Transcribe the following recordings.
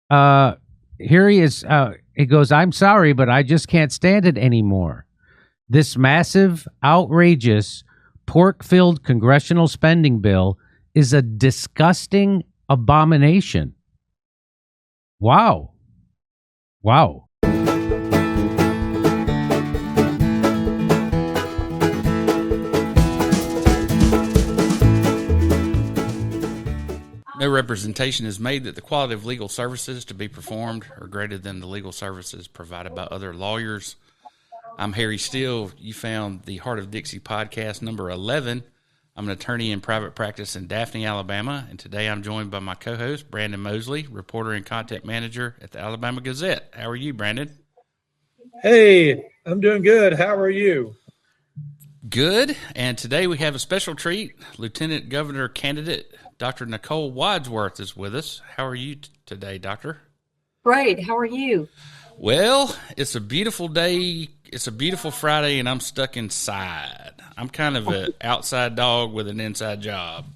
Uh, Here he is. He goes, "I'm sorry, but I just can't stand it anymore. This massive, outrageous, pork-filled congressional spending bill is a disgusting abomination." Wow. Wow. No representation is made that the quality of legal services to be performed are greater than the legal services provided by other lawyers. I'm Harry Steele. You found the Heart of Dixie podcast number 11. I'm an attorney in private practice in Daphne, Alabama, and today I'm joined by my co-host, Brandon Mosley, reporter and content manager at the Alabama Gazette. How are you, Brandon? Hey, I'm doing good. How are you? Good. And today we have a special treat. Lieutenant Governor candidate Dr. Nicole Wadsworth is with us. How are you today, Doctor? Great. How are you? Well, it's a beautiful day. It's a beautiful Friday, and I'm stuck inside. I'm kind of an outside dog with an inside job.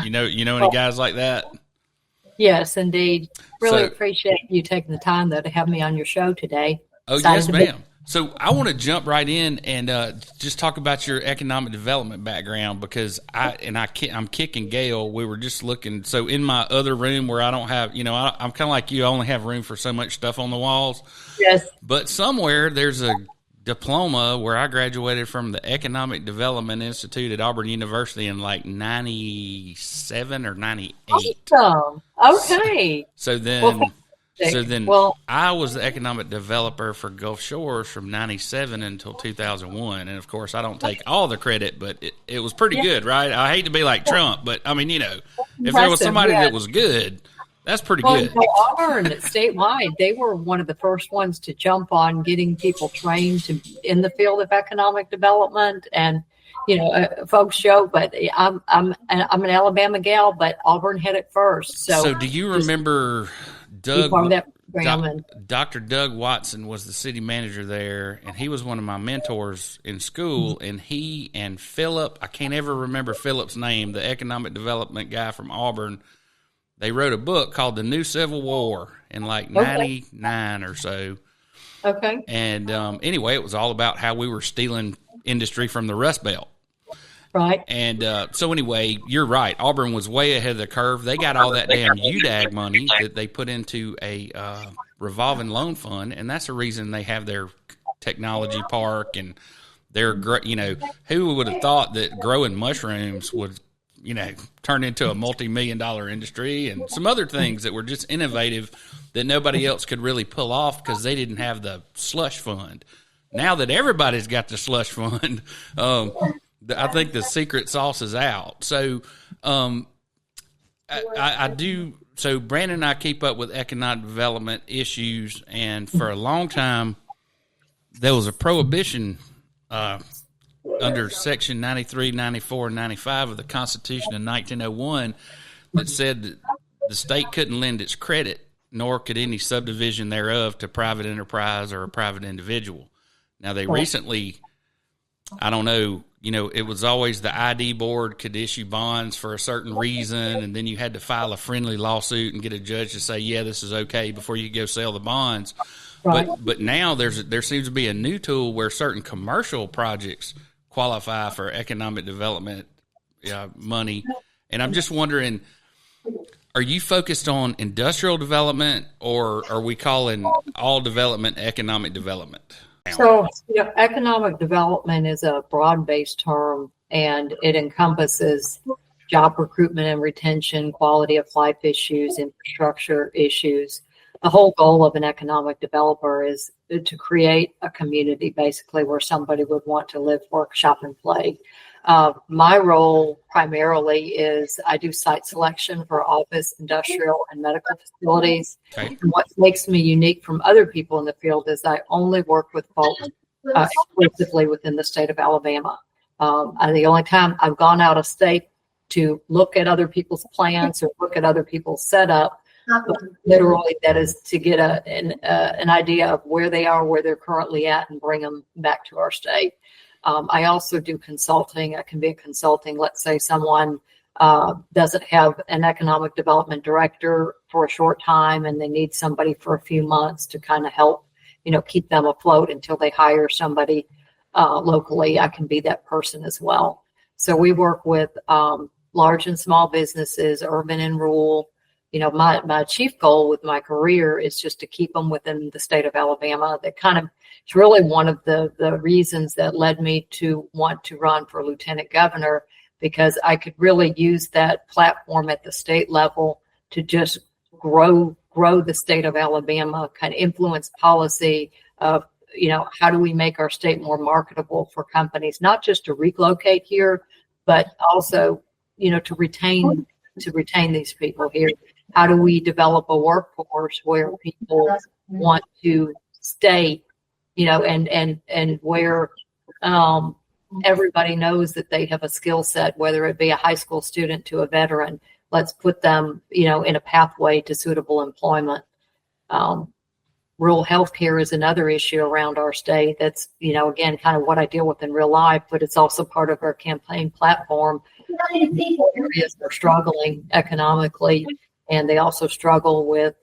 You know any guys like that? Yes, indeed. Really So- appreciate you taking the time, though, to have me on your show today. Oh, Excited yes, to be- ma'am. So I want to jump right in and just talk about your economic development background because I'm kicking Gail. We were just looking. So in my other room where I don't have, I'm kind of like you. I only have room for so much stuff on the walls. Yes. But somewhere there's a diploma where I graduated from the Economic Development Institute at Auburn University in like 97 or 98. Awesome. Okay. So then... Well, Well, I was the economic developer for Gulf Shores from 97 until 2001. And, of course, I don't take all the credit, but it was pretty good, right? I hate to be like Trump, but, I mean, if there was somebody that was good, that's pretty good. So Auburn, statewide, they were one of the first ones to jump on getting people trained in the field of economic development. And, folks joke, but I'm an Alabama gal, but Auburn had it first. So do you remember... Dr. Doug Watson was the city manager there, and he was one of my mentors in school, and he and Philip, I can't ever remember Philip's name, the economic development guy from Auburn, they wrote a book called The New Civil War in like 99 or so. Okay. And anyway, it was all about how we were stealing industry from the Rust Belt. Right. And so anyway, you're right. Auburn was way ahead of the curve. They got all that damn UDAG money that they put into a revolving loan fund, and that's the reason they have their technology park and their, who would have thought that growing mushrooms would, turn into a multi-million-dollar industry and some other things that were just innovative that nobody else could really pull off because they didn't have the slush fund. Now that everybody's got the slush fund, I think the secret sauce is out. So I do. So Brandon and I keep up with economic development issues, and for a long time, there was a prohibition under Section 93, 94, and 95 of the Constitution of 1901 that said that the state couldn't lend its credit, nor could any subdivision thereof to private enterprise or a private individual. Now, they recently, I don't know, it was always the ID board could issue bonds for a certain reason, and then you had to file a friendly lawsuit and get a judge to say, yeah, this is okay before you go sell the bonds. Right. But now there seems to be a new tool where certain commercial projects qualify for economic development money. And I'm just wondering, are you focused on industrial development, or are we calling all development economic development? So, economic development is a broad-based term, and it encompasses job recruitment and retention, quality of life issues, infrastructure issues. The whole goal of an economic developer is to create a community, basically, where somebody would want to live, work, shop, and play. My role primarily is I do site selection for office, industrial, and medical facilities. Okay. And what makes me unique from other people in the field is I only work with folks exclusively within the state of Alabama. And the only time I've gone out of state to look at other people's plans or look at other people's setup, literally that is to get an idea of where they are, where they're currently at, and bring them back to our state. I also do consulting. I can be a consulting. Let's say someone doesn't have an economic development director for a short time, and they need somebody for a few months to kind of help, keep them afloat until they hire somebody locally, I can be that person as well. So we work with large and small businesses, urban and rural. My chief goal with my career is just to keep them within the state of Alabama. It's really one of the reasons that led me to want to run for lieutenant governor, because I could really use that platform at the state level to just grow the state of Alabama, kind of influence policy of, how do we make our state more marketable for companies, not just to relocate here, but also, to retain these people here. How do we develop a workforce where people want to stay, and where everybody knows that they have a skill set, whether it be a high school student to a veteran. Let's put them, in a pathway to suitable employment. Rural healthcare is another issue around our state. That's, again, kind of what I deal with in real life, but it's also part of our campaign platform. Areas are struggling economically, and they also struggle with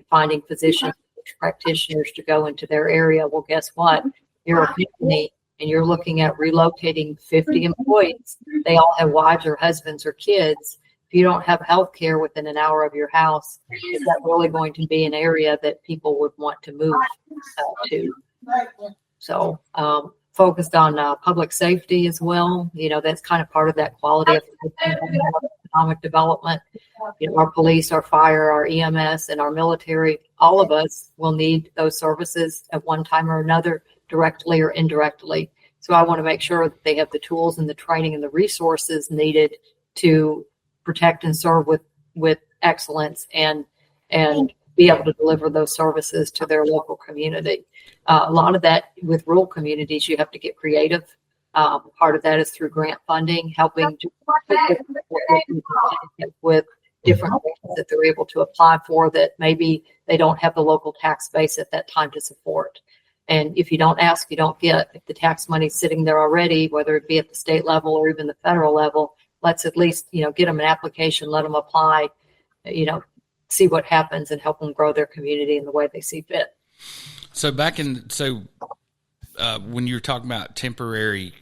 finding physicians, practitioners to go into their area. Well, guess what? You're a company and you're looking at relocating 50 employees. They all have wives or husbands or kids. If you don't have health care within an hour of your house, is that really going to be an area that people would want to move to? So focused on public safety as well. That's kind of part of that quality of economic development. Our police, our fire, our EMS, and our military, all of us will need those services at one time or another, directly or indirectly. So I want to make sure that they have the tools and the training and the resources needed to protect and serve with excellence and be able to deliver those services to their local community. A lot of that with rural communities, you have to get creative. Part of that is through grant funding, helping with different things that they're able to apply for that maybe they don't have the local tax base at that time to support. And if you don't ask, you don't get. If the tax money's sitting there already, whether it be at the state level or even the federal level, let's at least, get them an application, let them apply, see what happens and help them grow their community in the way they see fit. So when you're talking about temporary,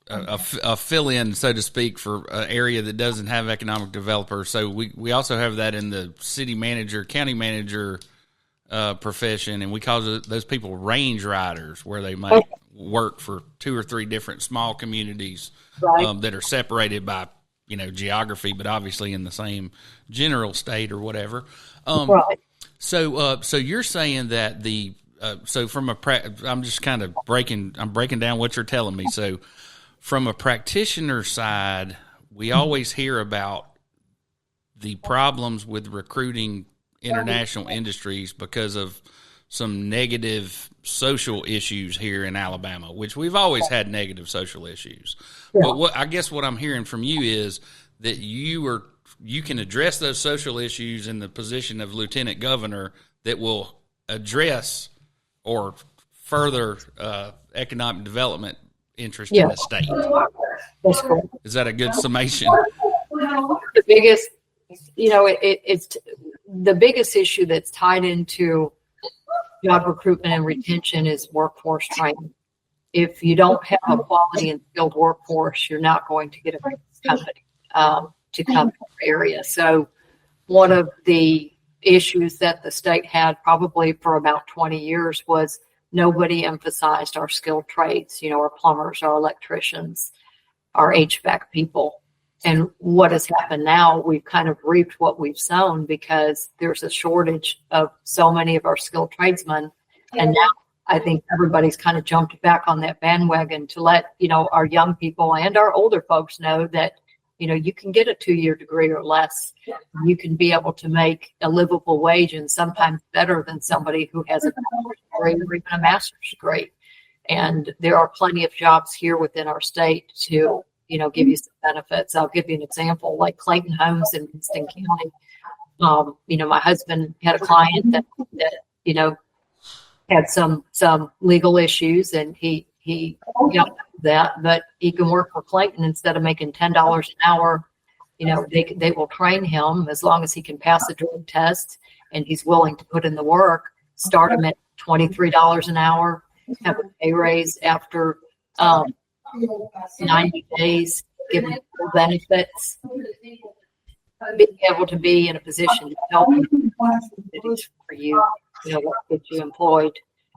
a fill-in, so to speak, for an area that doesn't have economic developers. So we also have that in the city manager, county manager profession, and we call those people range riders, where they might work for 2 or 3 different small communities that are separated by geography, but obviously in the same general state or whatever. So you're saying that so from I'm just kind of breaking down what you're telling me. So from a practitioner side, we always hear about the problems with recruiting international industries because of some negative social issues here in Alabama, which we've always had negative social issues. Yeah. But I guess what I'm hearing from you is that you can address those social issues in the position of lieutenant governor that will address or further economic development interest in the state. That's correct. Is that a good summation? The biggest, it's the biggest issue that's tied into job recruitment and retention is workforce training. If you don't have a quality and skilled workforce, you're not going to get a company to come to your area. So one of the issues that the state had probably for about 20 years was nobody emphasized our skilled trades, our plumbers, our electricians, our HVAC people. And what has happened now, we've kind of reaped what we've sown because there's a shortage of so many of our skilled tradesmen. And now I think everybody's kind of jumped back on that bandwagon to let, our young people and our older folks know that, you can get a 2-year degree or less. You can be able to make a livable wage and sometimes better than somebody who has a bachelor's degree or even a master's degree. And there are plenty of jobs here within our state to give you some benefits. I'll give you an example, like Clayton Homes in Winston County. My husband had a client that had some legal issues, and he that, but he can work for Clayton instead of making $10 an hour. They will train him as long as he can pass a drug test and he's willing to put in the work. Start him at $23 an hour, have a pay raise after 90 days, give him full benefits, being able to be in a position to help for you, what gets you employed.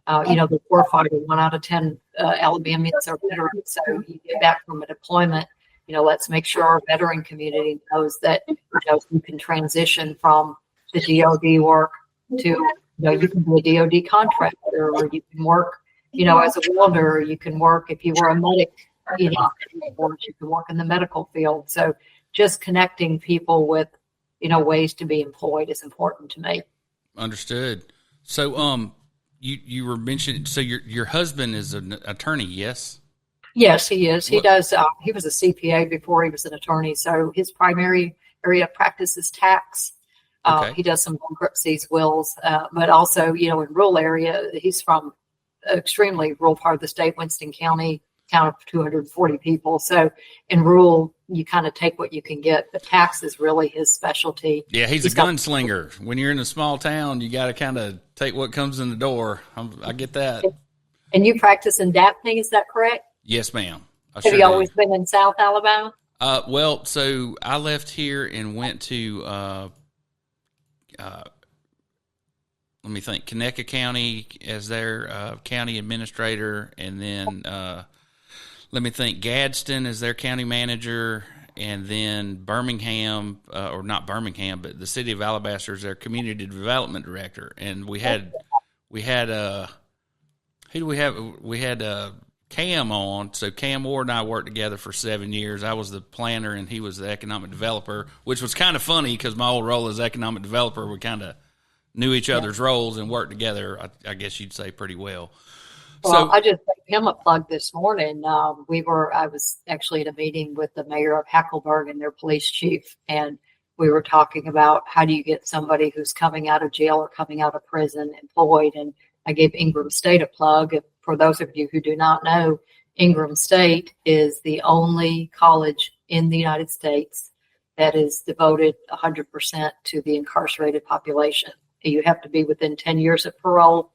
The forefighter, 1 out of 10 Alabamians are veterans. So you get back from a deployment, let's make sure our veteran community knows that, you can transition from the DOD work to, you can be a DOD contractor, or you can work, as a welder, you can work, if you were a medic, you can work in the medical field. So just connecting people with, ways to be employed is important to me. Understood. So, you were mentioning, so your husband is an attorney, yes? Yes, he is. He does. He was a CPA before he was an attorney. So his primary area of practice is tax. Okay. He does some bankruptcies, wills, but also, in rural area, he's from extremely rural part of the state, Winston County, town of 240 people. So in rural, you kind of take what you can get, but tax is really his specialty. Yeah, he's a gunslinger. When you're in a small town, you got to kind of take what comes in the door. I get that. And you practice in Daphne, is that correct? Yes, ma'am. Have you always been in South Alabama? Well, so I left here and went to, let me think, Conecuh County as their county administrator, and then let me think, Gadsden as their county manager, and then Birmingham, or not Birmingham, but the city of Alabaster as their community development director. And we had who do we have? We had Cam on. So Cam Ward and I worked together for 7 years. I was the planner and he was the economic developer, which was kind of funny because my old role as economic developer, we kind of knew each other's roles and worked together, I guess you'd say, pretty well. Well, I just gave him a plug this morning. I was actually at a meeting with the mayor of Hackleburg and their police chief, and we were talking about how do you get somebody who's coming out of jail or coming out of prison employed. And I gave Ingram State a plug. For those of you who do not know, Ingram State is the only college in the United States that is devoted 100% to the incarcerated population. You have to be within 10 years of parole,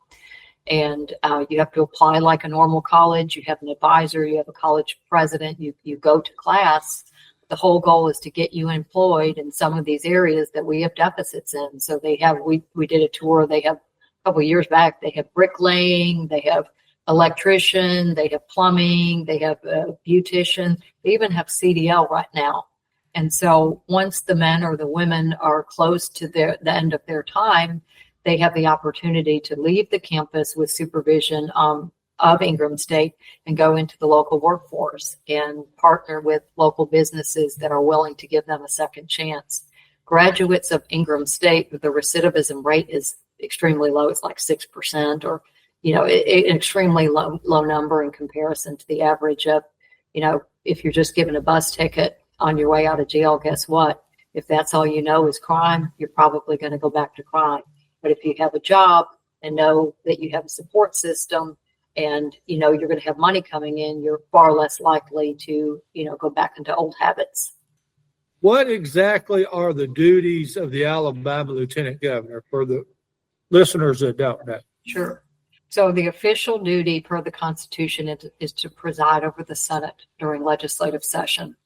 and you have to apply like a normal college. You have an advisor, you have a college president, you go to class. The whole goal is to get you employed in some of these areas that we have deficits in. So we did a tour. They have a couple of years back, they have bricklaying, they have electrician, they have plumbing, they have beautician, they even have CDL right now. And so once the men or the women are close to the end of their time, they have the opportunity to leave the campus with supervision of Ingram State and go into the local workforce and partner with local businesses that are willing to give them a second chance. Graduates of Ingram State, the recidivism rate is extremely low. It's like 6%, or an extremely low number in comparison to the average of, if you're just given a bus ticket on your way out of jail, guess what? If that's all you know is crime, you're probably going to go back to crime. But if you have a job and know that you have a support system and, you're going to have money coming in, you're far less likely to, go back into old habits. What exactly are the duties of the Alabama Lieutenant Governor for the listeners that don't know? Sure. So the official duty per the Constitution is to preside over the Senate during legislative session,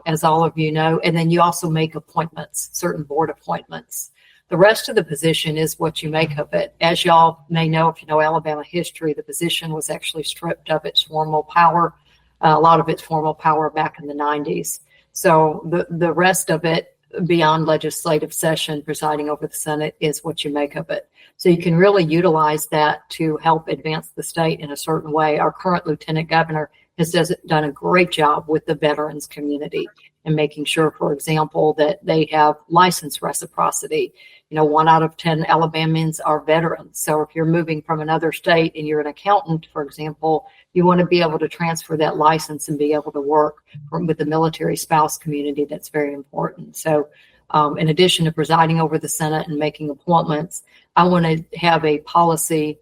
as all of you know. And then you also make appointments, certain board appointments. The rest of the position is what you make of it. As y'all may know, if you know Alabama history, the position was actually stripped of its formal power, a lot of its formal power back in the 90s. So the rest of it, beyond legislative session, presiding over the Senate, is what you make of it. So you can really utilize that to help advance the state in a certain way. Our current lieutenant governor has done a great job with the veterans community and making sure, for example, that they have license reciprocity. 1 out of 10 Alabamians are veterans. So if you're moving from another state and you're an accountant, for example, you want to be able to transfer that license and be able to work with the military spouse community. That's very important. So in addition to presiding over the Senate and making appointments, I want to have policy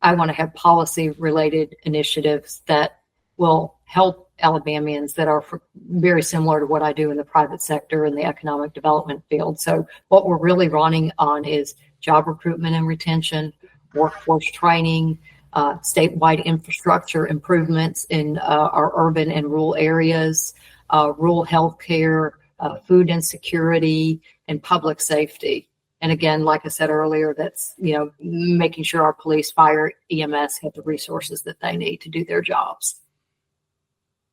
related initiatives that will help Alabamians that are very similar to what I do in the private sector in the economic development field. So what we're really running on is job recruitment and retention, workforce training, statewide infrastructure improvements in our urban and rural areas, rural health care, food insecurity, and public safety. And again, like I said earlier, that's, making sure our police, fire, EMS have the resources that they need to do their jobs.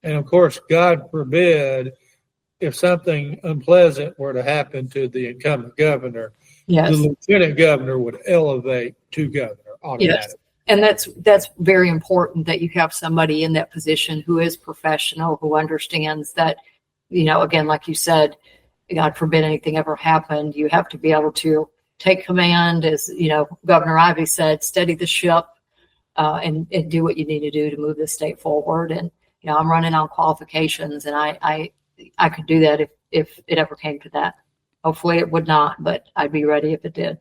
And of course, God forbid, if something unpleasant were to happen to the incumbent governor, yes, the lieutenant governor would elevate to governor automatically. Yes. And that's very important that you have somebody in that position who is professional, who understands that, again, like you said, God forbid anything ever happened, you have to be able to take command, as Governor Ivey said, steady the ship, and do what you need to do to move the state forward. And I'm running on qualifications, and I could do that if it ever came to that. Hopefully it would not, but I'd be ready if it did.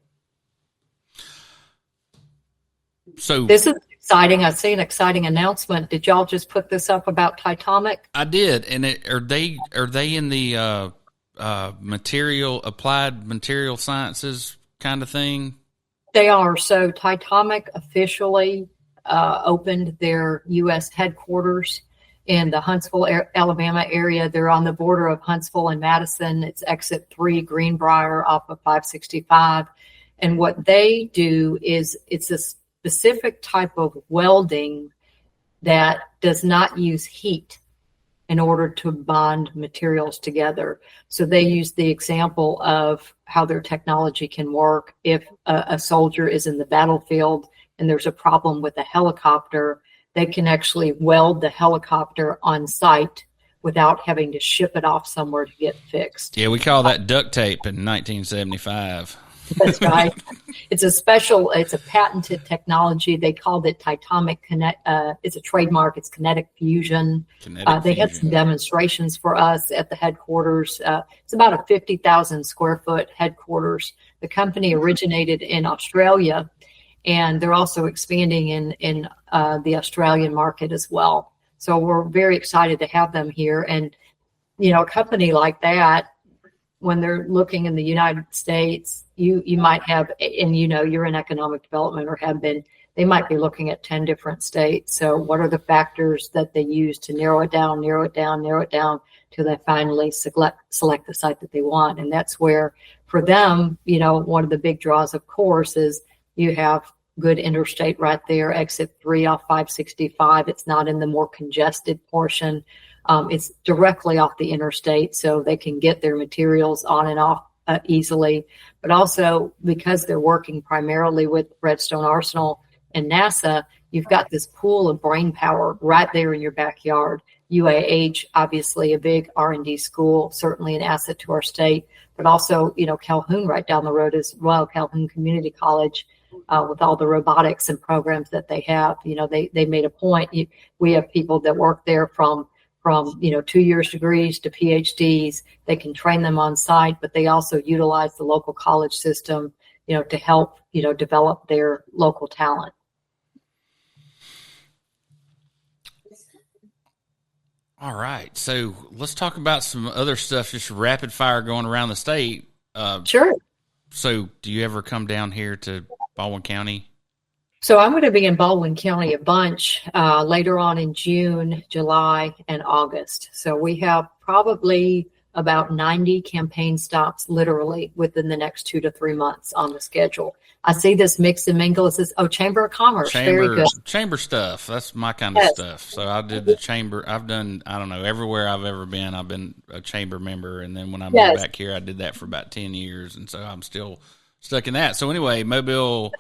So this is exciting. I see an exciting announcement. Did y'all just put this up about Titomic? I did. And are they in the applied material sciences kind of thing? They are. So Titomic officially opened their U.S. headquarters in the Huntsville, Alabama area. They're on the border of Huntsville and Madison. It's exit 3 Greenbrier off of 565. And what they do is it's a specific type of welding that does not use heat in order to bond materials together. So they use the example of how their technology can work. If a soldier is in the battlefield and there's a problem with a helicopter, they can actually weld the helicopter on site without having to ship it off somewhere to get fixed. Yeah, we call that duct tape in 1975. That's right. It's a patented technology. They called it Titomic Connect. It's a trademark. It's kinetic fusion. They had some demonstrations for us at the headquarters. It's about a 50,000 square foot headquarters. The company originated in Australia, and they're also expanding in the Australian market as well. So we're very excited to have them here. And, a company like that, when they're looking in the United States, you might have, and you're in economic development or have been, they might be looking at 10 different states. So what are the factors that they use to narrow it down till they finally select the site that they want? And that's where, for them, one of the big draws, of course, is you have good interstate right there, exit 3 off 565. It's not in the more congested portion. It's directly off the interstate, so they can get their materials on and off easily. But also, because they're working primarily with Redstone Arsenal and NASA, you've got this pool of brain power right there in your backyard. UAH, obviously a big R&D school, certainly an asset to our state, but also, Calhoun right down the road as well, Calhoun Community College, with all the robotics and programs that they have. They made a point. We have people that work there from 2 years degrees to PhDs. They can train them on site, but they also utilize the local college system, to help, develop their local talent. All right. So let's talk about some other stuff, just rapid fire going around the state. Sure. So do you ever come down here to Baldwin County? So I'm going to be in Baldwin County a bunch later on in June, July, and August. So we have probably about 90 campaign stops literally within the next 2 to 3 months on the schedule. I see this mix and mingle. It says, Chamber of Commerce. Very good. Chamber stuff. That's my kind of stuff. So I did the chamber. I've done, I don't know, everywhere I've ever been, I've been a chamber member. And then when I moved back here, I did that for about 10 years. And so I'm still stuck in that. So anyway, Mobile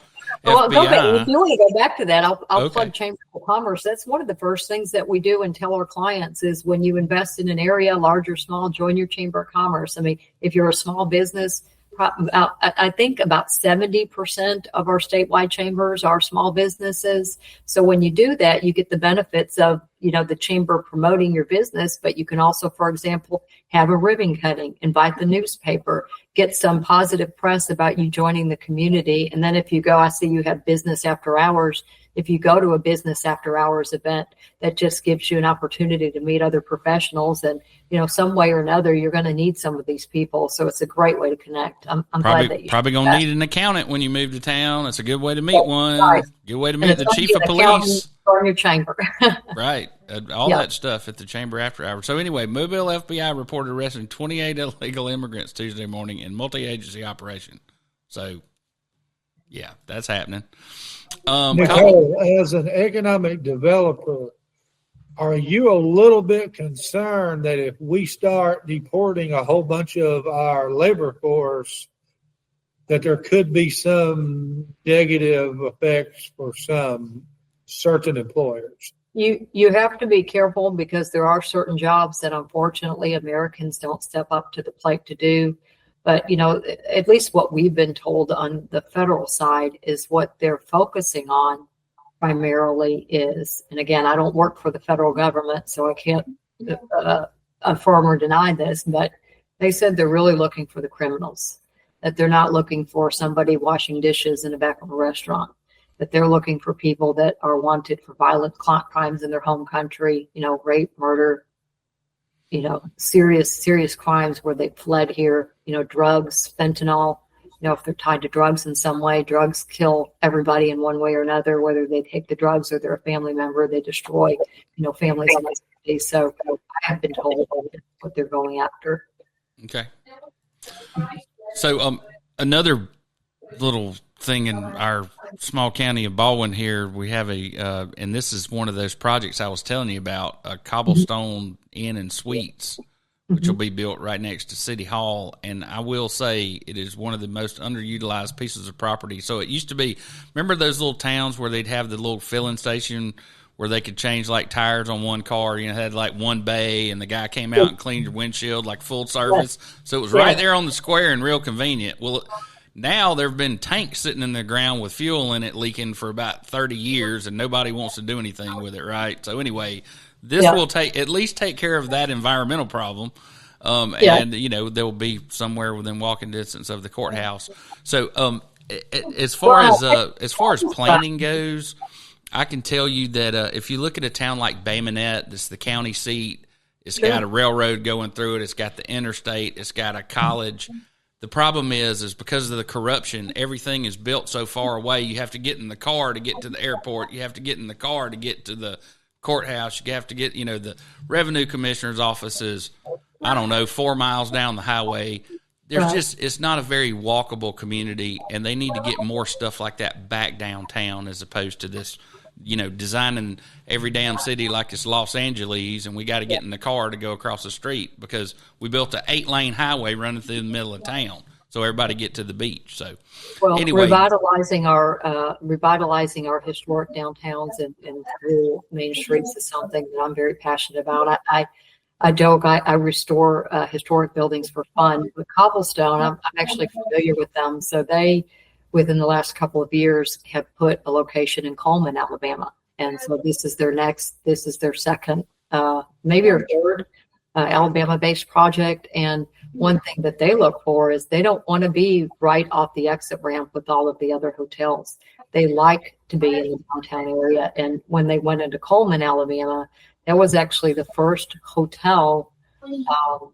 Well, FBI. If you want to go back to that, I'll plug Chamber of Commerce. That's one of the first things that we do and tell our clients is when you invest in an area, large or small, join your Chamber of Commerce. I mean, if you're a small business, I think about 70% of our statewide chambers are small businesses. So when you do that, you get the benefits of, the chamber promoting your business, but you can also, for example, have a ribbon cutting, invite the newspaper, get some positive press about you joining the community. And then if you go, I see you have business after hours. if you go to a business after hours event, that just gives you an opportunity to meet other professionals. And, some way or another, you're going to need some of these people. So it's a great way to connect. I'm glad that you probably going to need an accountant when you move to town. It's a good way to meet one. Right. Good way to meet the chief of police. Or your chamber. Right. All that stuff at the chamber after hours. So anyway, Mobile FBI reported arresting 28 illegal immigrants Tuesday morning in multi-agency operation. So, yeah, that's happening. Nicole, as an economic developer, are you a little bit concerned that if we start deporting a whole bunch of our labor force, that there could be some negative effects for some certain employers? You have to be careful because there are certain jobs that unfortunately Americans don't step up to the plate to do. But, at least what we've been told on the federal side is what they're focusing on primarily is, and again, I don't work for the federal government, so I can't affirm or deny this, but they said they're really looking for the criminals, that they're not looking for somebody washing dishes in the back of a restaurant, that they're looking for people that are wanted for violent crimes in their home country, rape, murder, serious crimes where they fled here, drugs, fentanyl, if they're tied to drugs in some way. Drugs kill everybody in one way or another, whether they take the drugs or they're a family member, they destroy, families. So I have been told what they're going after. Okay. So another little thing in our small county of Baldwin here, we have and this is one of those projects I was telling you about, a cobblestone inn and suites, which will be built right next to City Hall. And I will say it is one of the most underutilized pieces of property. So it used to be, remember those little towns where they'd have the little filling station where they could change like tires on one car, had like one bay and the guy came out and cleaned your windshield, like full service. So it was right there on the square and real convenient. Well, now there have been tanks sitting in the ground with fuel in it leaking for about 30 years and nobody wants to do anything with it, right? So anyway, this will at least take care of that environmental problem. And, they'll be somewhere within walking distance of the courthouse. So as far as planning goes, I can tell you that if you look at a town like Bay Minette, that's the county seat, it's got a railroad going through it, it's got the interstate, it's got a college. The problem is because of the corruption, everything is built so far away. You have to get in the car to get to the airport. You have to get in the car to get to the courthouse. You have to get, the revenue commissioner's office is, 4 miles down the highway. There's it's not a very walkable community, and they need to get more stuff like that back downtown as opposed to this, designing every damn city like it's Los Angeles, and we got to get in the car to go across the street because we built an 8-lane highway running through the middle of town so everybody get to the beach. So, anyway, revitalizing our historic downtowns and rural main streets is something that I'm very passionate about. I restore historic buildings for fun. With Cobblestone, I'm actually familiar with them. So they, within the last couple of years, have put a location in Coleman, Alabama. And so this is their second, maybe or third Alabama-based project. And one thing that they look for is they don't want to be right off the exit ramp with all of the other hotels. They like to be in the downtown area. And when they went into Coleman, Alabama, that was actually the first hotel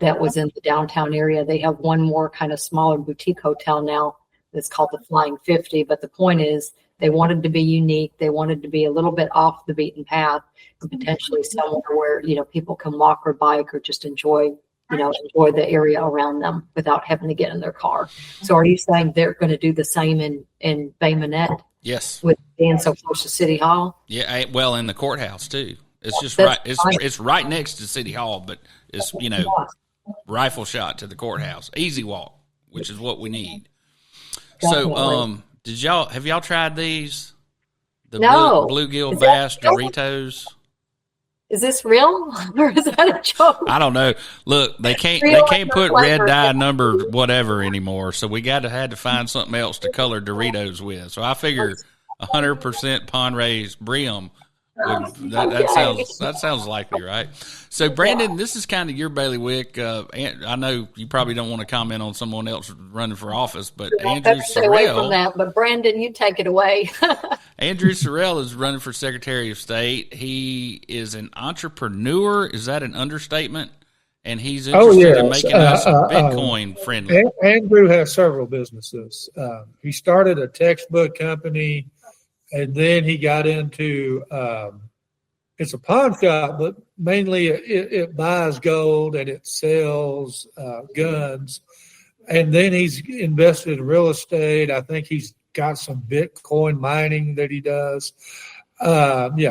that was in the downtown area. They have one more kind of smaller boutique hotel now that's called the Flying 50. But the point is they wanted to be unique. They wanted to be a little bit off the beaten path and potentially somewhere where, people can walk or bike or just enjoy the area around them without having to get in their car. So are you saying they're going to do the same in Bay Minette? Yes. With being so close to City Hall? Yeah, well, in the courthouse too. It's just It's right next to City Hall, but it's rifle shot to the courthouse, easy walk, which is what we need. Definitely. So, have y'all tried these? The no. bluegill bass Doritos. Is this real or is that a joke? I don't know. Look, they can't put red dye number whatever anymore, so we had to find something else to color Doritos with. So I figure 100% pond raised brim. That sounds likely, right? So, Brandon, this is kind of your bailiwick. I know you probably don't want to comment on someone else running for office, but Andrew Sorrell. Stay away from that. But Brandon, you take it away. Andrew Sorrell is running for Secretary of State. He is an entrepreneur. Is that an understatement? And he's interested in making us Bitcoin friendly. Andrew has several businesses. He started a textbook company, and then he got into it's a pawn shop, but mainly it buys gold and it sells guns. And then he's invested in real estate. I think he's got some Bitcoin mining that he does. Sorrell,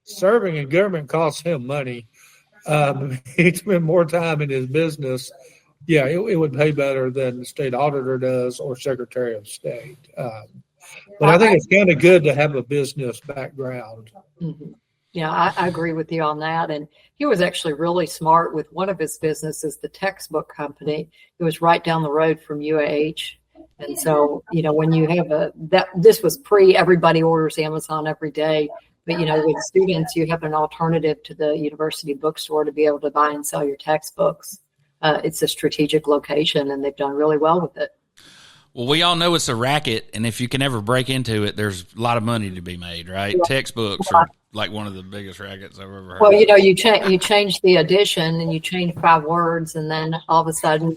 serving in government costs him money. He'd spend more time in his business. Yeah, it would pay better than the state auditor does or Secretary of State. But I think it's kind of good to have a business background. Mm-hmm. Yeah, I agree with you on that. And he was actually really smart with one of his businesses, the textbook company. It was right down the road from UAH. And so, when you have this was everybody orders Amazon every day. But, with students, you have an alternative to the university bookstore to be able to buy and sell your textbooks. It's a strategic location, and they've done really well with it. Well, we all know it's a racket, and if you can ever break into it, there's a lot of money to be made, right? Yeah. Textbooks are like one of the biggest rackets I've ever heard. Well, you change the edition, and you change 5 words, and then all of a sudden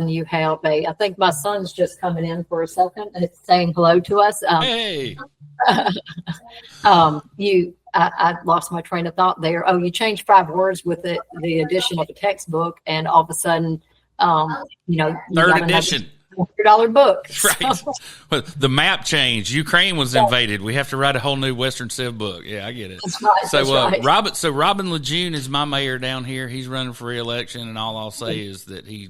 you have I think my son's just coming in for a second, and it's saying hello to us. Hey. I lost my train of thought there. Oh, you change 5 words with the addition of a textbook, and all of a sudden, third edition. $100 book. Right. So. Well, the map changed. Ukraine was invaded. We have to write a whole new Western Civ book. Yeah, I get it. That's right. Robin Lejeune is my mayor down here. He's running for re-election, and all I'll say is that he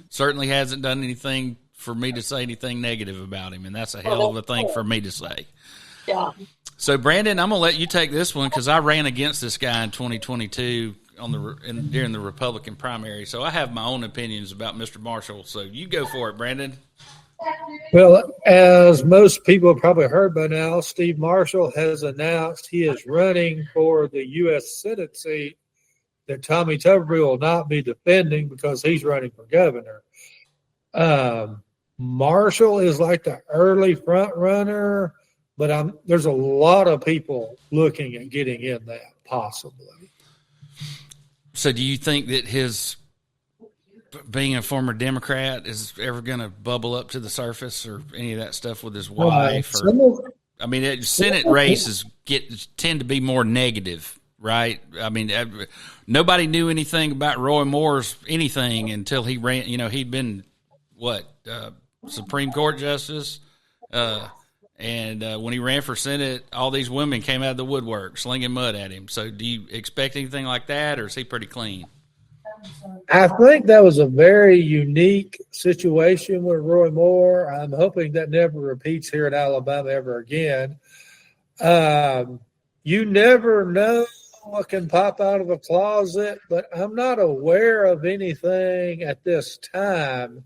certainly hasn't done anything for me to say anything negative about him, and that's a hell of a thing for me to say. Yeah. So, Brandon, I'm going to let you take this one because I ran against this guy in 2022 during the Republican primary. So I have my own opinions about Mr. Marshall. So you go for it, Brandon. Well, as most people have probably heard by now, Steve Marshall has announced he is running for the U.S. Senate seat that Tommy Tuberville will not be defending because he's running for governor. Marshall is like the early front runner, but there's a lot of people looking at getting in that possibly. So do you think that his being a former Democrat is ever going to bubble up to the surface or any of that stuff with his wife? Senate races tend to be more negative, right? I mean, nobody knew anything about Roy Moore's anything until he ran. He'd been Supreme Court justice, and when he ran for Senate, all these women came out of the woodwork slinging mud at him. So do you expect anything like that, or is he pretty clean? I think that was a very unique situation with Roy Moore. I'm hoping that never repeats here in Alabama ever again. You never know what can pop out of a closet, but I'm not aware of anything at this time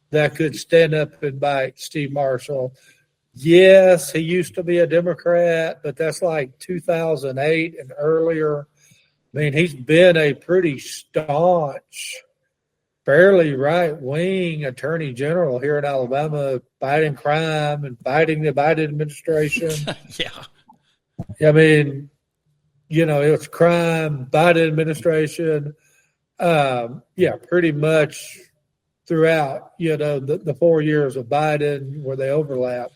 that could stand up and bite Steve Marshall. Yes, he used to be a Democrat, but that's like 2008 and earlier. I mean, he's been a pretty staunch, fairly right-wing attorney general here in Alabama, fighting crime and fighting the Biden administration. Yeah. I mean, it's crime, Biden administration. Pretty much throughout, the 4 years of Biden where they overlapped.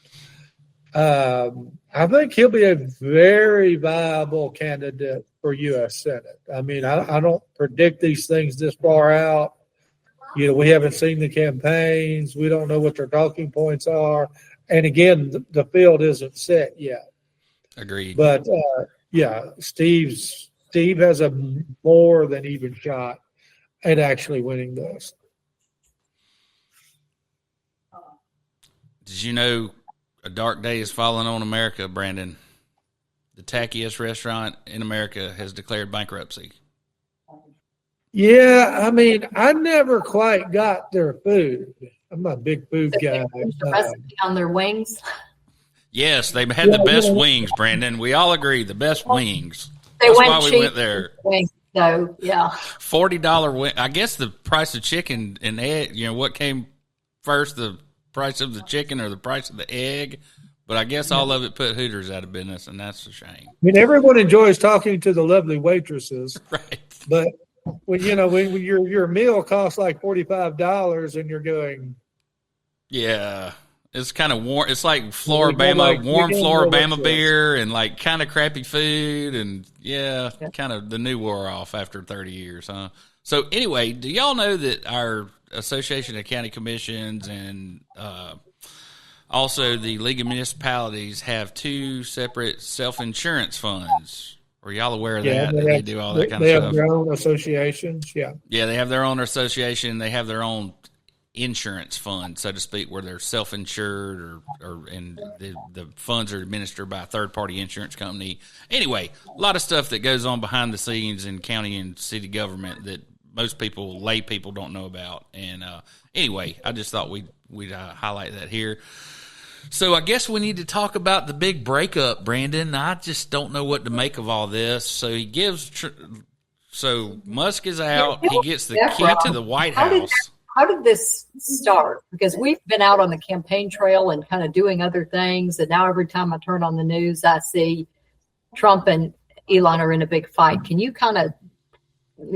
I think he'll be a very viable candidate for U.S. Senate. I mean, I don't predict these things this far out. We haven't seen the campaigns. We don't know what their talking points are. And again, the field isn't set yet. Agreed. But, Steve has a more than even shot at actually winning this. Did you know a dark day is falling on America, Brandon? The tackiest restaurant in America has declared bankruptcy. Yeah, I mean, I never quite got their food. I'm a big food guy. The recipe on their wings. Yes, they had the best wings, Brandon. We all agree, the best wings. That's why we went there. So, yeah. $40 wing. I guess the price of chicken and egg, what came first, the price of the chicken or the price of the egg. But I guess all of it put Hooters out of business, and that's a shame. I mean, everyone enjoys talking to the lovely waitresses, Right. but when your meal costs like $45 and you're going, yeah, it's kind of warm. It's like Floribama, warm Floribama beer, and like kind of crappy food, and kind of the new wore off after 30 years, huh? So anyway, do y'all know that our Association of County Commissions and also the League of Municipalities have two separate self-insurance funds? Are y'all aware of that? They do all that kind of stuff. They have their own associations, yeah. Yeah, they have their own association. They have their own insurance fund, so to speak, where they're self-insured and the funds are administered by a third-party insurance company. Anyway, a lot of stuff that goes on behind the scenes in county and city government that most people, lay people, don't know about. And anyway, I just thought we'd highlight that here. So I guess we need to talk about the big breakup, Brandon. I just don't know what to make of all this. So he gives so Musk is out. He gets the key to the White House. How did this start? Because we've been out on the campaign trail and kind of doing other things. And now every time I turn on the news, I see Trump and Elon are in a big fight. Can you kind of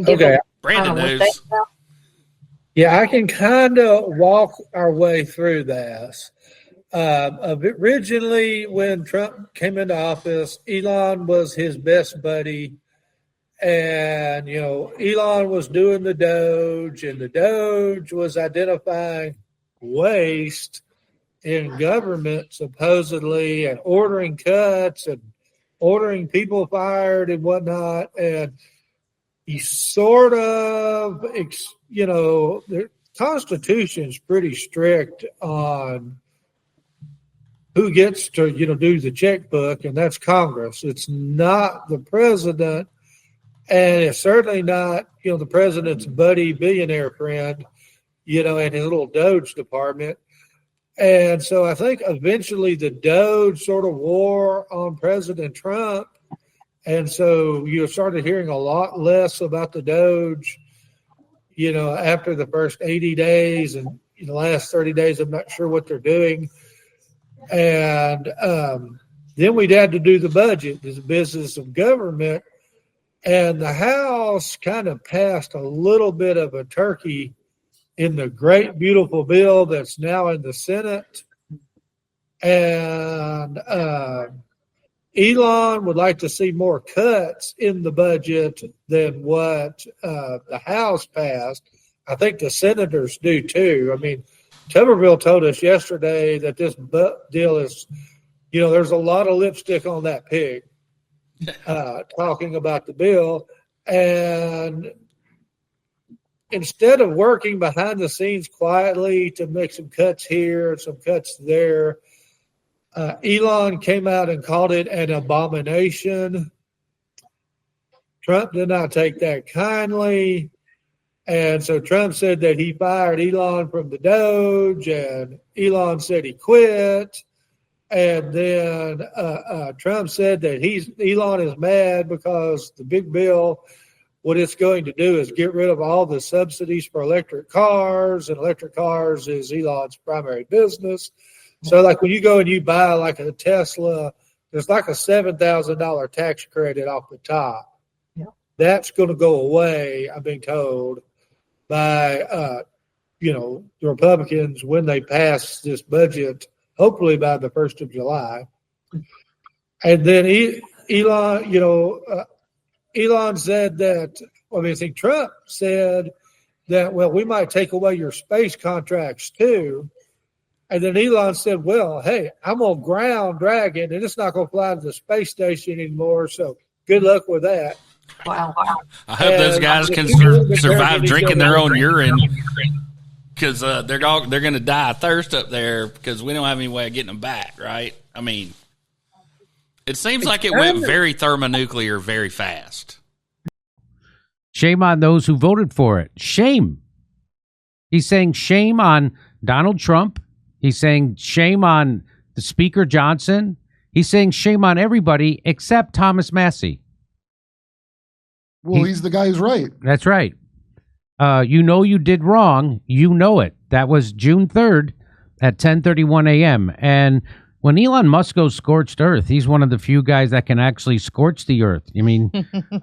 give Brandon knows. Yeah, I can kind of walk our way through this. Originally, when Trump came into office, Elon was his best buddy. And, Elon was doing the Doge, and the Doge was identifying waste in government, supposedly, and ordering cuts and ordering people fired and whatnot. And he sort of, the Constitution's pretty strict on who gets to, do the checkbook, and that's Congress. It's not the president. And it's certainly not, the president's buddy billionaire friend, and his little Doge department. And so I think eventually the Doge sort of wore on President Trump. And so you started hearing a lot less about the Doge, after the first 80 days. And in the last 30 days, I'm not sure what they're doing. And then we'd had to do the budget, the business of government. And the House kind of passed a little bit of a turkey in the great, beautiful bill that's now in the Senate. And Elon would like to see more cuts in the budget than what the House passed. I think the senators do too. I mean, Tuberville told us yesterday that this deal is, there's a lot of lipstick on that pig. Talking about the bill, and instead of working behind the scenes quietly to make some cuts here and some cuts there, Elon came out and called it an abomination. Trump did not take that kindly, and so Trump said that he fired Elon from the Doge, and Elon said he quit. And then Trump said that Elon is mad because the big bill, what it's going to do is get rid of all the subsidies for electric cars, and electric cars is Elon's primary business. So like when you go and you buy like a Tesla, there's like a $7,000 tax credit off the top. Yeah. That's going to go away, I'm being told, by, the Republicans when they pass this budget, hopefully by the 1st of July. And then Elon, Elon said that, Trump said that, we might take away your space contracts too. And then Elon said, hey, I'm going to ground Dragon, and it's not going to fly to the space station anymore. So good luck with that. Wow. I hope those guys can survive drinking their own urine. Because they're going to die of thirst up there because we don't have any way of getting them back, right? I mean, it seems like it went very thermonuclear very fast. Shame on those who voted for it. Shame. He's saying shame on Donald Trump. He's saying shame on the Speaker Johnson. He's saying shame on everybody except Thomas Massey. Well, he's the guy who's right. That's right. You did wrong. You know it. That was June 3rd. at 10:31 a.m. And when Elon Musk goes scorched earth, he's one of the few guys that can actually scorch the earth. I mean,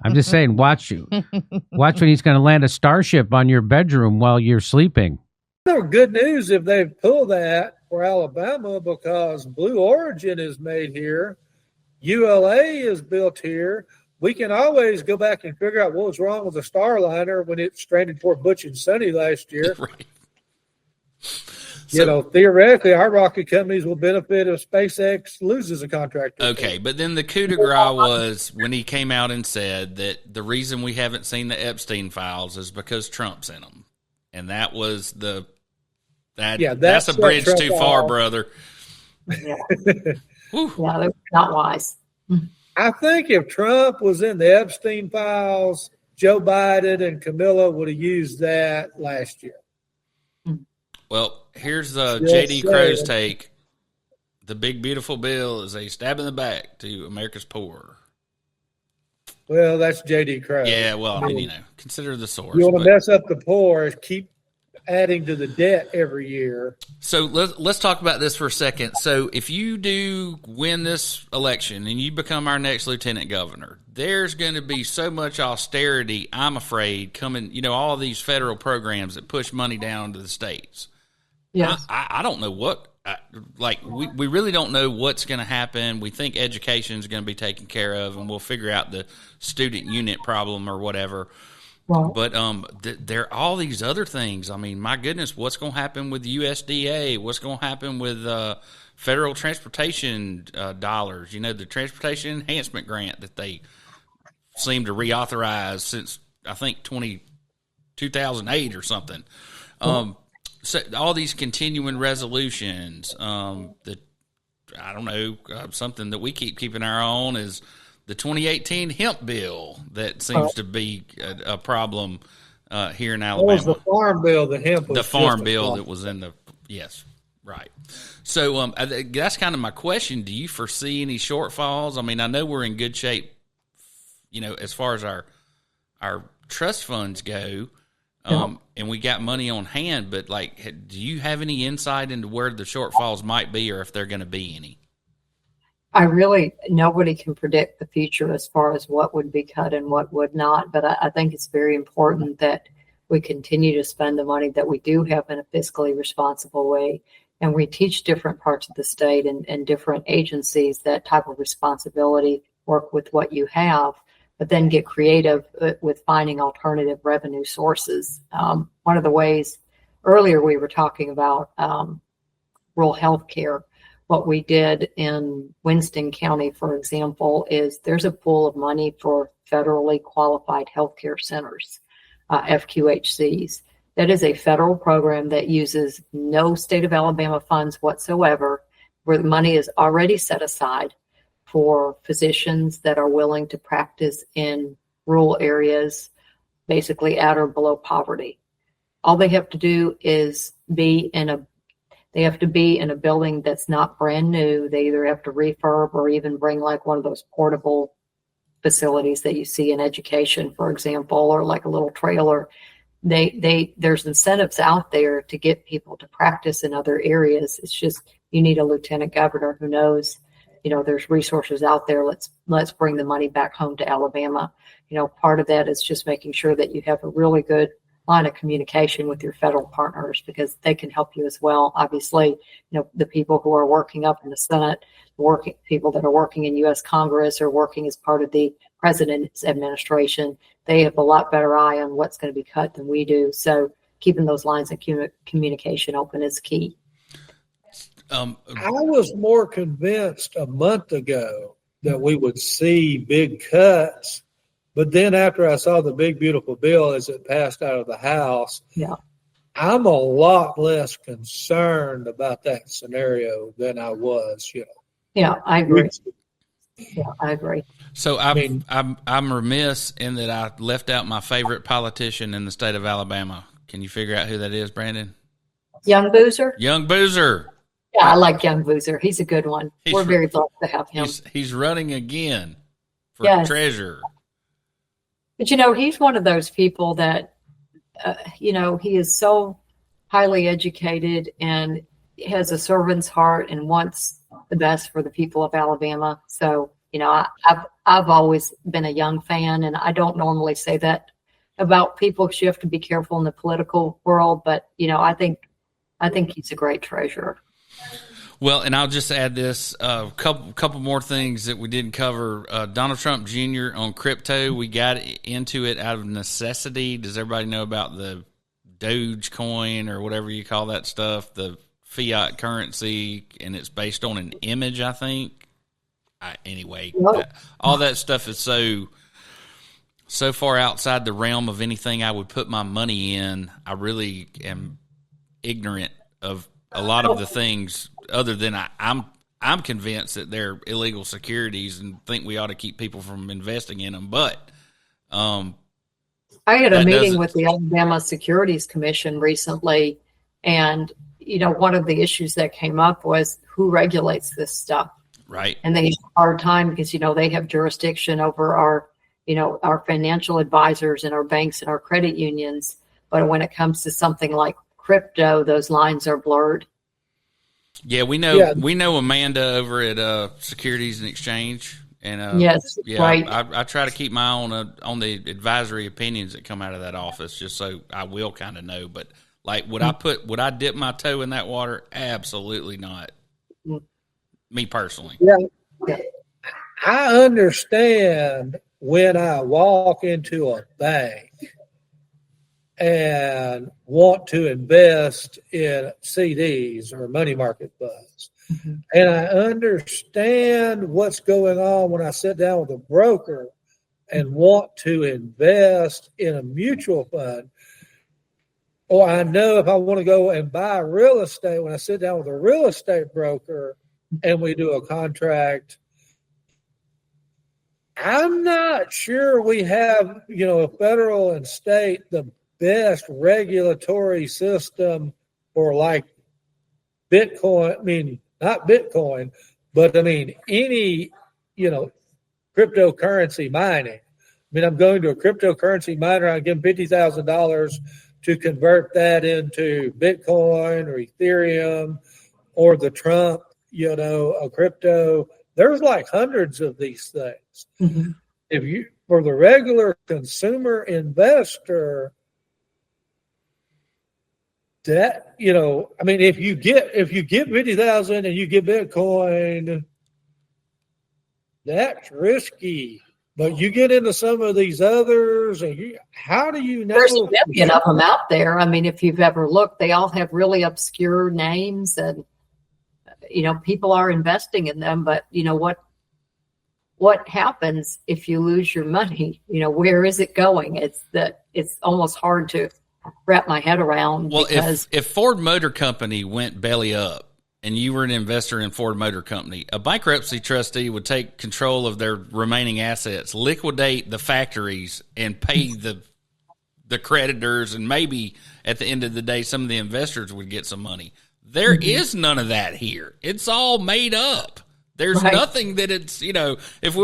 I'm just saying, watch when he's going to land a starship on your bedroom while you're sleeping. Good news if they pull that for Alabama, because Blue Origin is made here, ULA is built here. We can always go back and figure out what was wrong with the Starliner when it stranded Port Butch and Sunny last year. Right. Theoretically, our rocket companies will benefit if SpaceX loses a contract. Okay, but then the coup de grace was when he came out and said that the reason we haven't seen the Epstein files is because Trump's in them, and that was that's a bridge too far, brother. Yeah, they're not wise. I think if Trump was in the Epstein files, Joe Biden and Camilla would have used that last year. Well, here's J.D. Crow's take. The big, beautiful bill is a stab in the back to America's poor. Well, that's J.D. Crow. Yeah, well, I mean, consider the source. You want to mess up the poor, keep adding to the debt every year. So let's talk about this for a second. So if you do win this election and you become our next lieutenant governor, there's going to be so much austerity, I'm afraid, coming, all of these federal programs that push money down to the states. Yes. I don't know what, we really don't know what's going to happen. We think education is going to be taken care of, and we'll figure out the student unit problem or whatever. Right. But there are all these other things. I mean, my goodness, what's going to happen with the USDA? What's going to happen with federal transportation dollars? The Transportation Enhancement Grant that they seem to reauthorize since, I think, 2008 or something. So all these continuing resolutions, that I don't know, something that we keep keeping our eye on is the 2018 hemp bill that seems to be a problem here in Alabama. What was the farm bill? The hemp was the farm bill that was in the yes, right. So that's kind of my question. Do you foresee any shortfalls? I mean, I know we're in good shape, as far as our trust funds go. And we got money on hand, but do you have any insight into where the shortfalls might be, or if they're going to be any? Nobody can predict the future as far as what would be cut and what would not. But I think it's very important that we continue to spend the money that we do have in a fiscally responsible way. And we teach different parts of the state and different agencies that type of responsibility, work with what you have, but then get creative with finding alternative revenue sources. One of the ways earlier we were talking about rural health care. What we did in Winston County, for example, is there's a pool of money for federally qualified healthcare centers, FQHCs. That is a federal program that uses no state of Alabama funds whatsoever, where the money is already set aside for physicians that are willing to practice in rural areas, basically at or below poverty. All they have to do is be in a building that's not brand new. They either have to refurb or even bring one of those portable facilities that you see in education, for example, or like a little trailer. There's incentives out there to get people to practice in other areas. It's just, you need a lieutenant governor who knows, there's resources out there. Let's bring the money back home to Alabama. Part of that is just making sure that you have a really good line of communication with your federal partners, because they can help you as well. Obviously, the people who are working up in the Senate, people that are working in U.S. Congress or working as part of the president's administration, they have a lot better eye on what's going to be cut than we do. So keeping those lines of communication open is key. I was more convinced a month ago that we would see big cuts, but then after I saw the big, beautiful bill as it passed out of the House, I'm a lot less concerned about that scenario than I was. Yeah, I agree. I agree. So I'm remiss in that I left out my favorite politician in the state of Alabama. Can you figure out who that is, Brandon? Young Boozer. Young Boozer. Yeah, I like Young Boozer. He's a good one. We're very blessed to have him. He's running again for treasurer. But, he's one of those people that, he is so highly educated, and has a servant's heart and wants the best for the people of Alabama. So, I've always been a Young fan, and I don't normally say that about people because you have to be careful in the political world. But, I think he's a great treasurer. Well, and I'll just add this, couple more things that we didn't cover. Donald Trump Jr. on crypto, we got into it out of necessity. Does everybody know about the Dogecoin or whatever you call that stuff, the fiat currency, and it's based on an image, I think? Anyway, all that stuff is so far outside the realm of anything I would put my money in. I really am ignorant of a lot of the things, other than I'm convinced that they're illegal securities and think we ought to keep people from investing in them. But I had a meeting with the Alabama Securities Commission recently, and one of the issues that came up was who regulates this stuff. Right. And they have a hard time because they have jurisdiction over our financial advisors and our banks and our credit unions. But when it comes to something like crypto, those lines are blurred. Yeah, we know Amanda over at Securities and Exchange, and yes, right. I try to keep my eye on the advisory opinions that come out of that office, just so I will kind of know. But would I dip my toe in that water? Absolutely not. Me personally. Yeah, I understand when I walk into a bank and want to invest in CDs or money market funds. Mm-hmm. And I understand what's going on when I sit down with a broker and want to invest in a mutual fund. Or I know if I want to go and buy real estate, when I sit down with a real estate broker and we do a contract, I'm not sure we have, a federal and state, the best regulatory system for Bitcoin. I mean, not Bitcoin, but any, cryptocurrency mining. I'm going to a cryptocurrency miner. I give them $50,000 to convert that into Bitcoin or Ethereum or the Trump, a crypto. There's hundreds of these things. Mm-hmm. For the regular consumer investor, that, if you get 50,000 and you get Bitcoin, that's risky. But you get into some of these others, and how do you know? There's a million of them out there. If you've ever looked, they all have really obscure names, and people are investing in them. But what happens if you lose your money? Where is it going? It's almost hard to wrap my head around. Well, if Ford Motor Company went belly up and you were an investor in Ford Motor Company, a bankruptcy trustee would take control of their remaining assets, liquidate the factories, and pay the creditors, and maybe at the end of the day, some of the investors would get some money. There is none of that here. It's all made up. There's nothing that it's, if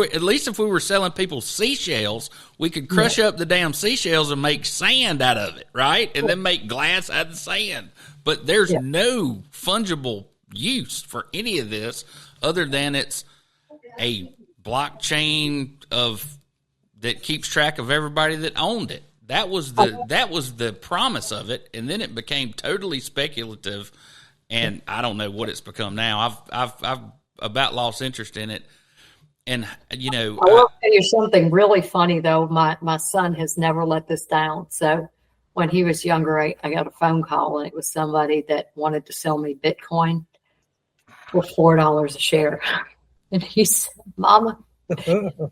we were selling people seashells, we could crush up the damn seashells and make sand out of it, right? And then make glass out of the sand. But there's no fungible use for any of this other than it's a blockchain that keeps track of everybody that owned it. That was the promise of it, and then it became totally speculative, and I don't know what it's become now. I've about lost interest in it. And, I will tell you something really funny, though. My son has never let this down. So when he was younger, I got a phone call, and it was somebody that wanted to sell me Bitcoin for $4 a share. And he said, Mama,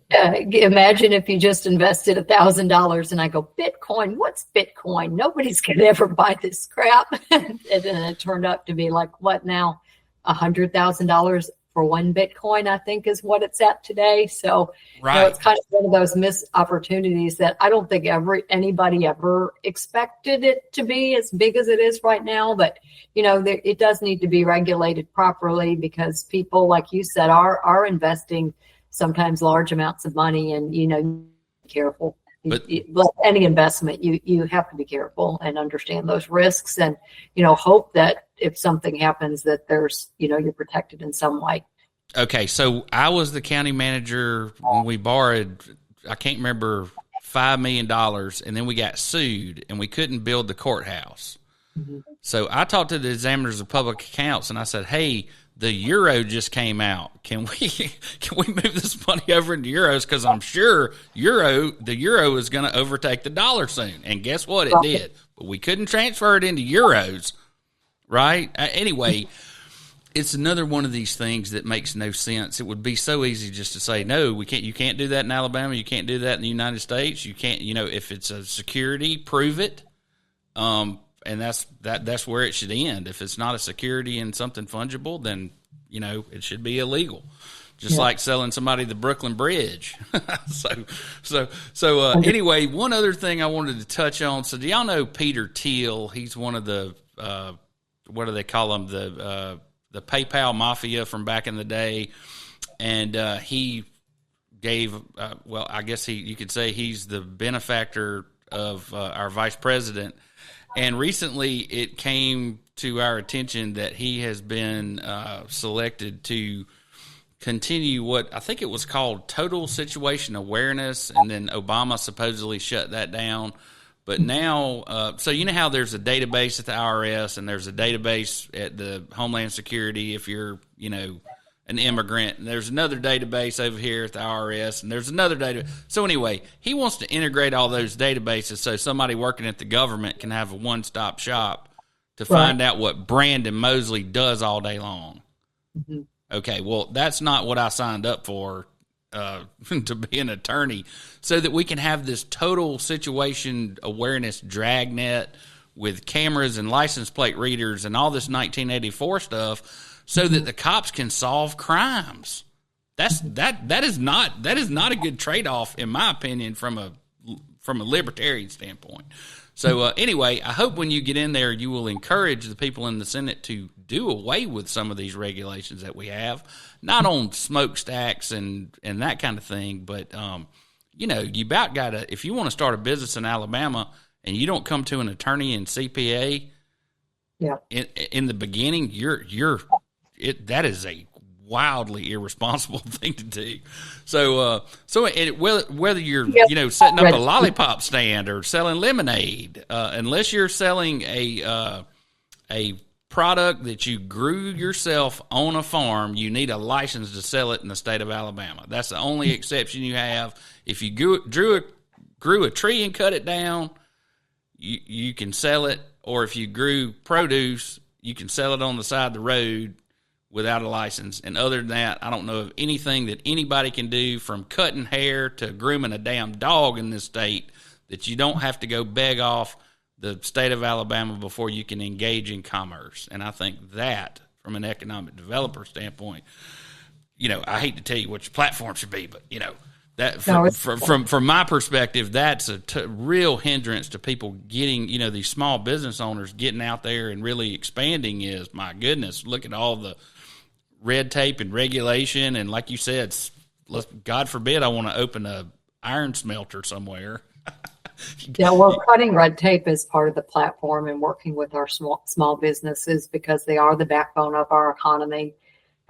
imagine if you just invested $1,000. And I go, Bitcoin? What's Bitcoin? Nobody's going to ever buy this crap. And then it turned out to be what now? $100,000 for one Bitcoin, I think, is what it's at today. So it's kind of one of those missed opportunities that I don't think anybody ever expected it to be as big as it is right now. But, it does need to be regulated properly, because people, like you said, are investing sometimes large amounts of money, and, be careful. But Like any investment, you have to be careful and understand those risks, and hope that if something happens, that there's you're protected in some way. okay, so I was the county manager when we borrowed, I can't remember, $5 million, and then we got sued and we couldn't build the courthouse. Mm-hmm. So I talked to the examiners of public accounts and I said, hey, the euro just came out. Can we move this money over into euros? Because I'm sure the euro is going to overtake the dollar soon. And guess what? It did. But we couldn't transfer it into euros, right? Anyway, it's another one of these things that makes no sense. It would be so easy just to say, no, we can't. You can't do that in Alabama. You can't do that in the United States. You can't. If it's a security, prove it. And that's where it should end. If it's not a security and something fungible, then it should be illegal. Just like selling somebody the Brooklyn Bridge. So anyway, one other thing I wanted to touch on. So do y'all know Peter Thiel? He's one of the what do they call him? The PayPal mafia from back in the day, and he gave I guess you could say he's the benefactor of our vice president. And recently it came to our attention that he has been selected to continue what I think it was called total situation awareness, and then Obama supposedly shut that down. But now, so how there's a database at the IRS and there's a database at the Homeland Security if you're, an immigrant, and there's another database over here at the IRS, and there's another database. So anyway, he wants to integrate all those databases so somebody working at the government can have a one-stop shop to find out what Brandon Mosley does all day long. Mm-hmm. Okay, well, that's not what I signed up for to be an attorney, so that we can have this total situation awareness dragnet with cameras and license plate readers and all this 1984 stuff, so that the cops can solve crimes. That is not a good trade-off, in my opinion, from a libertarian standpoint. So anyway, I hope when you get in there, you will encourage the people in the Senate to do away with some of these regulations that we have, not on smokestacks and that kind of thing, but you about got to, if you want to start a business in Alabama and you don't come to an attorney and CPA, in the beginning, that is a wildly irresponsible thing to do. So whether you're setting up a lollipop stand or selling lemonade, unless you're selling a product that you grew yourself on a farm, you need a license to sell it in the state of Alabama. That's the only exception you have. If you grew a tree and cut it down, you can sell it. Or if you grew produce, you can sell it on the side of the road without a license. And other than that, I don't know of anything that anybody can do, from cutting hair to grooming a damn dog in this state, that you don't have to go beg off the state of Alabama before you can engage in commerce. And I think that, from an economic developer standpoint, I hate to tell you what your platform should be, but that from my perspective, that's a real hindrance to people getting, these small business owners getting out there and really expanding. Is, my goodness, look at all the red tape and regulation. And like you said, God forbid I want to open a iron smelter somewhere. Cutting red tape is part of the platform, and working with our small businesses, because they are the backbone of our economy.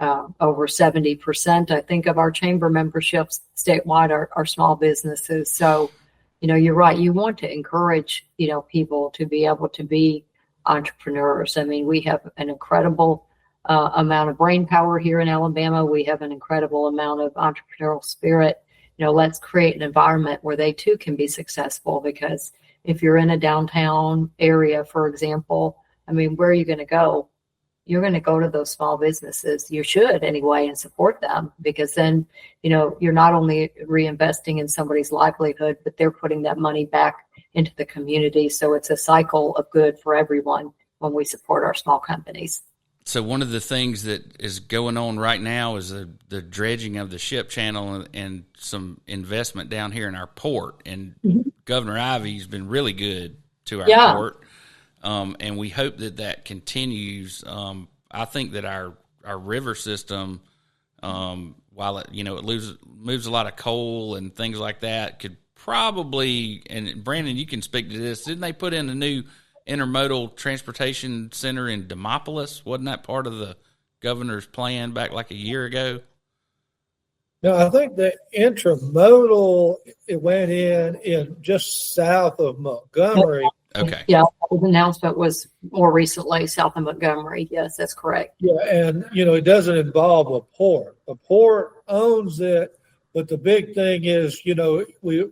Over 70%, I think, of our chamber memberships statewide are small businesses. So, you're right. You want to encourage, people to be able to be entrepreneurs. I mean, we have an incredible amount of brain power here in Alabama. We have an incredible amount of entrepreneurial spirit. Let's create an environment where they too can be successful, because if you're in a downtown area, for example, I mean, where are you going to go? You're going to go to those small businesses. You should anyway, and support them, because then, you're not only reinvesting in somebody's livelihood, but they're putting that money back into the community. So it's a cycle of good for everyone when we support our small companies. So one of the things that is going on right now is the dredging of the ship channel and some investment down here in our port. And Governor Ivey's been really good to our port. And we hope that continues. I think that our river system, while it moves a lot of coal and things like that, could probably, and Brandon, you can speak to this, didn't they put in a new intermodal transportation center in Demopolis? Wasn't that part of the governor's plan back like a year ago? No, I think the intermodal, it went in just south of Montgomery. Okay. Yeah, the announcement was more recently south of Montgomery. Yes, that's correct. Yeah, and it doesn't involve a port. The port owns it, but the big thing is, we're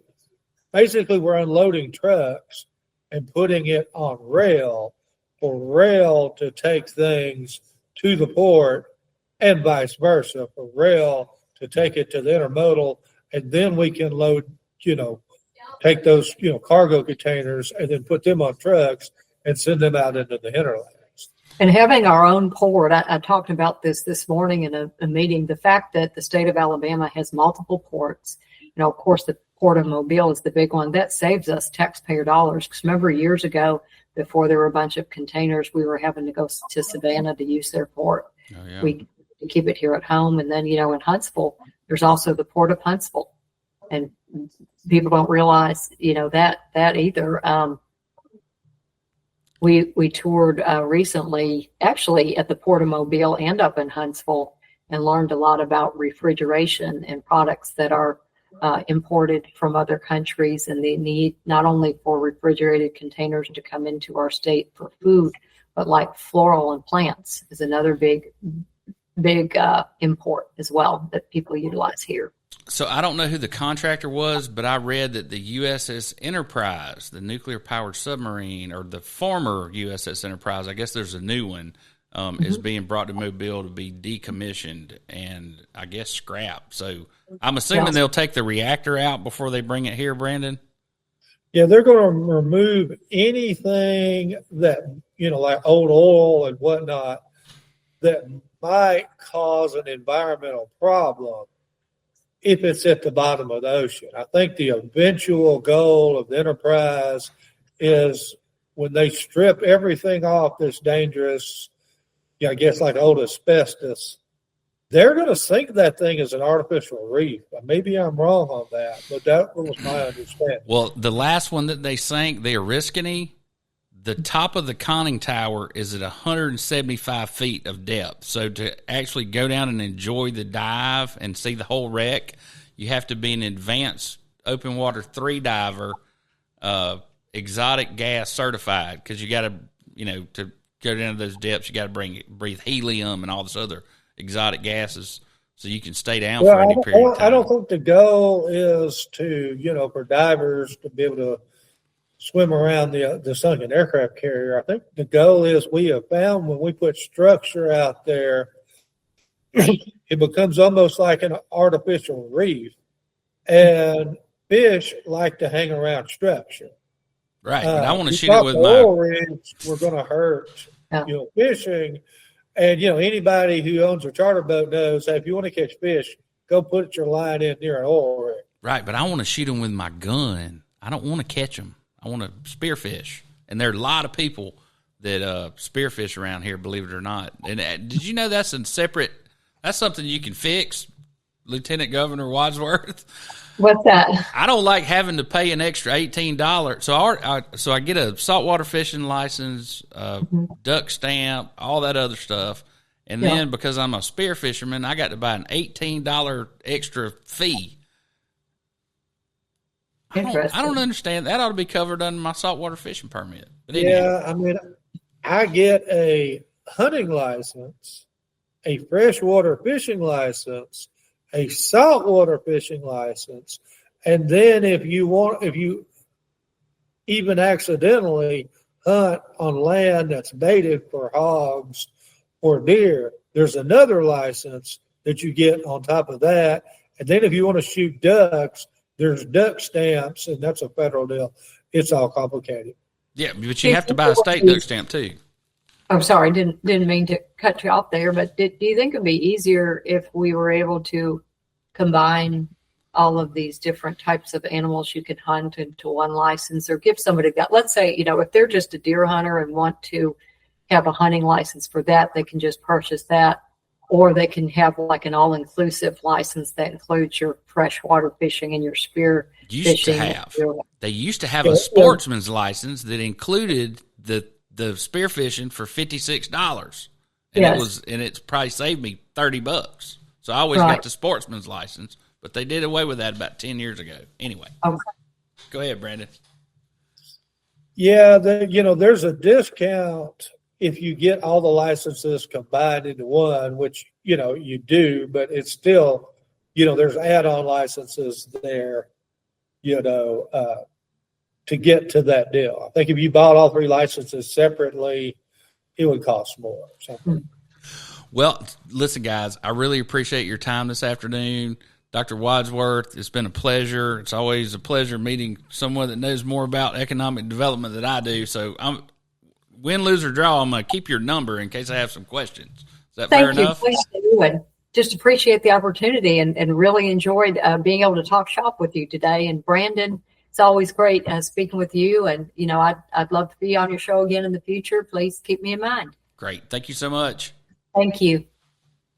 unloading trucks and putting it on rail for rail to take things to the port and vice versa, for rail to take it to the intermodal, and then we can load, take those, cargo containers and then put them on trucks and send them out into the hinterlands. And having our own port, I talked about this morning in a meeting, the fact that the state of Alabama has multiple ports, of course, the Port of Mobile is the big one. That saves us taxpayer dollars. Because remember years ago, before there were a bunch of containers, we were having to go to Savannah to use their port. Oh, yeah. We keep it here at home. And then, in Huntsville, there's also the Port of Huntsville. And people don't realize, that either. We toured recently, actually at the Port of Mobile and up in Huntsville, and learned a lot about refrigeration and products that are imported from other countries, and the need not only for refrigerated containers to come into our state for food, but like floral and plants is another big import as well that people utilize here. So I don't know who the contractor was, but I read that the USS Enterprise, the nuclear-powered submarine, or the former USS Enterprise, I guess there's a new one, is being brought to Mobile to be decommissioned and I guess scrapped. So I'm assuming they'll take the reactor out before they bring it here, Brandon? Yeah, they're going to remove anything that, like old oil and whatnot, that might cause an environmental problem if it's at the bottom of the ocean. I think the eventual goal of the Enterprise is when they strip everything off that's dangerous, I guess like old asbestos, they're going to sink that thing as an artificial reef. Maybe I'm wrong on that, but that was my understanding. Well, the last one that they sank, the Oriskany, the top of the conning tower is at 175 feet of depth. So to actually go down and enjoy the dive and see the whole wreck, you have to be an advanced open water 3 diver, exotic gas certified, because you got to, to go down to those depths, you got to breathe helium and all this other exotic gases so you can stay down for any period of time. I don't think the goal is to, for divers to be able to swim around the sunken aircraft carrier. I think the goal is, we have found when we put structure out there, it becomes almost like an artificial reef, and fish like to hang around structure. Right, but I want to shoot it with my reefs. We're going to hurt, fishing, and anybody who owns a charter boat knows that if you want to catch fish, go put your line in near an oil rig. Right, but I want to shoot them with my gun. I don't want to catch them. I want to spearfish, and there are a lot of people that spearfish around here, believe it or not. And did you know that's something you can fix, Lieutenant Governor Wadsworth? What's that? I don't like having to pay an extra $18. So I get a saltwater fishing license, duck stamp, all that other stuff. And then because I'm a spear fisherman, I got to buy an $18 extra fee. I don't understand. That ought to be covered under my saltwater fishing permit. But anyway. I get a hunting license, a freshwater fishing license, a saltwater fishing license, and then if you even accidentally hunt on land that's baited for hogs or deer, there's another license that you get on top of that. And then if you want to shoot ducks, there's duck stamps, and that's a federal deal. It's all complicated. Yeah, but you have to buy a state duck stamp too. I'm sorry, didn't mean to cut you off there, but do you think it'd be easier if we were able to combine all of these different types of animals you can hunt into one license, or give somebody that, let's say, if they're just a deer hunter and want to have a hunting license for that, they can just purchase that, or they can have like an all-inclusive license that includes your freshwater fishing and your spear fishing. They used to have a sportsman's license that included the spearfishing for $56, and it's probably saved me $30. So I always got the sportsman's license, but they did away with that about 10 years ago. Anyway, go ahead, Brandon. Yeah, there's a discount if you get all the licenses combined into one, which, you do, but it's still, there's add-on licenses there, to get to that deal. I think if you bought all three licenses separately, it would cost more. So. Well, listen, guys, I really appreciate your time this afternoon. Dr. Wadsworth, it's been a pleasure. It's always a pleasure meeting someone that knows more about economic development than I do. So win, lose, or draw, I'm going to keep your number in case I have some questions. Is that fair enough? Thank you. And just appreciate the opportunity and really enjoyed being able to talk shop with you today. And Brandon, it's always great speaking with you. And, I'd love to be on your show again in the future. Please keep me in mind. Great. Thank you so much. Thank you.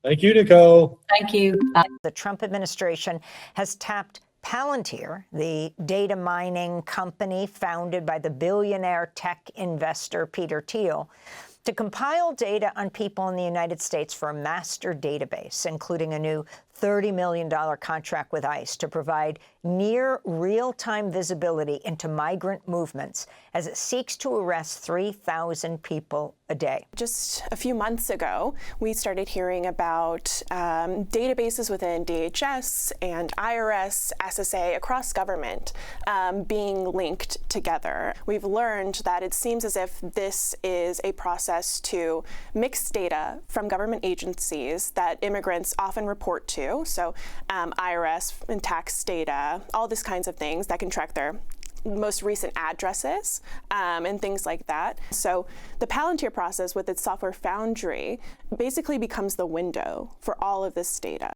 Thank you, Nicole. Thank you. The Trump administration has tapped Palantir, the data mining company founded by the billionaire tech investor Peter Thiel, to compile data on people in the United States for a master database, including a new $30 million contract with ICE to provide near real-time visibility into migrant movements as it seeks to arrest 3,000 people a day. Just a few months ago, we started hearing about databases within DHS and IRS, SSA, across government being linked together. We've learned that it seems as if this is a process to mix data from government agencies that immigrants often report to, so IRS and tax data, all these kinds of things that can track their most recent addresses and things like that. So the Palantir process with its software foundry basically becomes the window for all of this data.